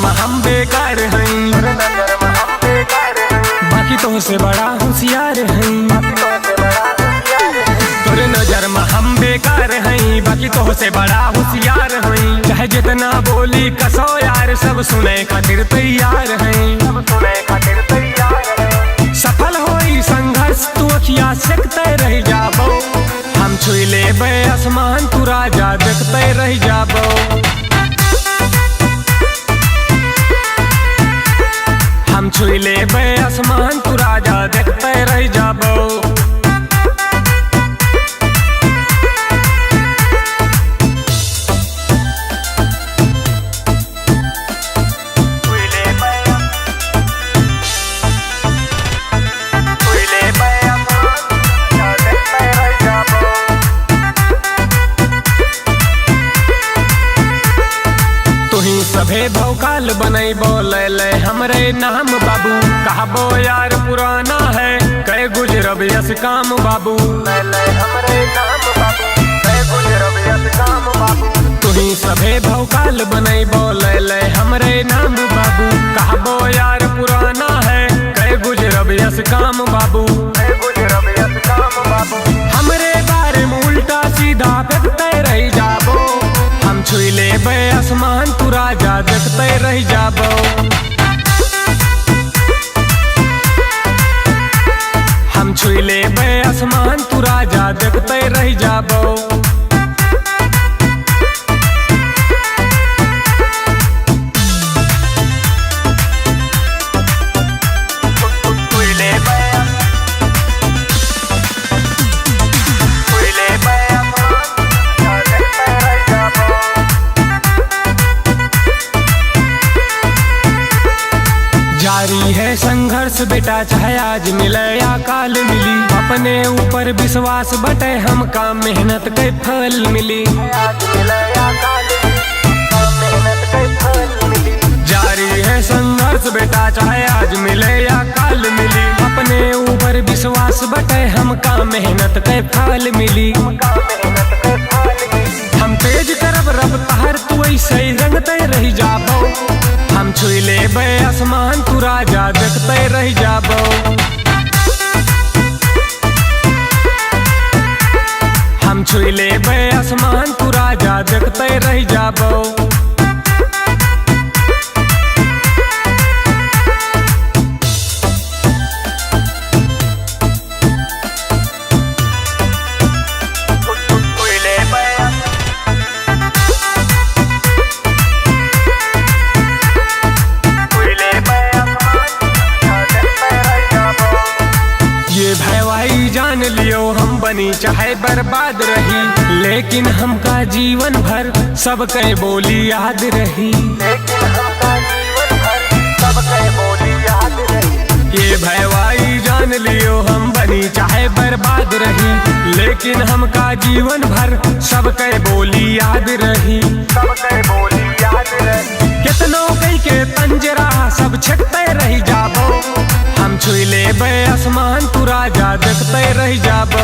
में हम बेकार हैं, बाकी तो से बड़ा होशियार हैं। तोरे नजर में हम बेकार हैं, बाकी तो से बड़ा होशियार हैं। चाहे जितना बोली कसो यार, सब सुने खातिर तैयार हैं। सफल होई संघर्ष तू अखिया सकते रह जाबो, हम छुई लेबे आसमान तू राजा देखते रह जाबो। हम छुई लेबे आसमान तू राजा देखते रह जाबो। सभे भौकाल बनई बोले ले हमरे नाम बाबू, कहबो यार पुराना है कई गुजरब यस काम बाबू। तुही सभे भौकाल बनई बोले ले हमरे नाम बाबू, कहबो यार पुराना है कई गुजरब यस काम बाबू। हमरे बारे में उल्टा सीधा फेंकते रह जाबो, हम छुई लेबे आसमान तू राजा देखते रह जाबो। हम छुई लेबे आसमान तू राजा देखते रह जाबो। जारी है संघर्ष बेटा, चाहे आज मिले या काल मिली। अपने ऊपर विश्वास बटे हमका मेहनत के फल मिली। जारी है संघर्ष बेटा, चाहे आज मिले या काल मिली। अपने ऊपर विश्वास बटे हमका मेहनत के फल मिली। हम तेज करब रफ्तार तू ऐसे ही रंगते रह जाबो, हम छुई लेबे आसमान तू राजा देखते रह जाबो। हम छुई लेबे आसमान तू राजा देखते रह जाबो। जान लियो हम बनी चाहे बर्बाद रही, लेकिन हमका जीवन भर सबके बोली याद रही। ये भैवाई जान लियो हम बनी चाहे बर्बाद रही, लेकिन हमका जीवन भर सबके बोली याद रही। कितनों कई के पंजरा सब छकते रह जाबो, हम छुई लेबे आसमान तू राजा देखते रह जाबो।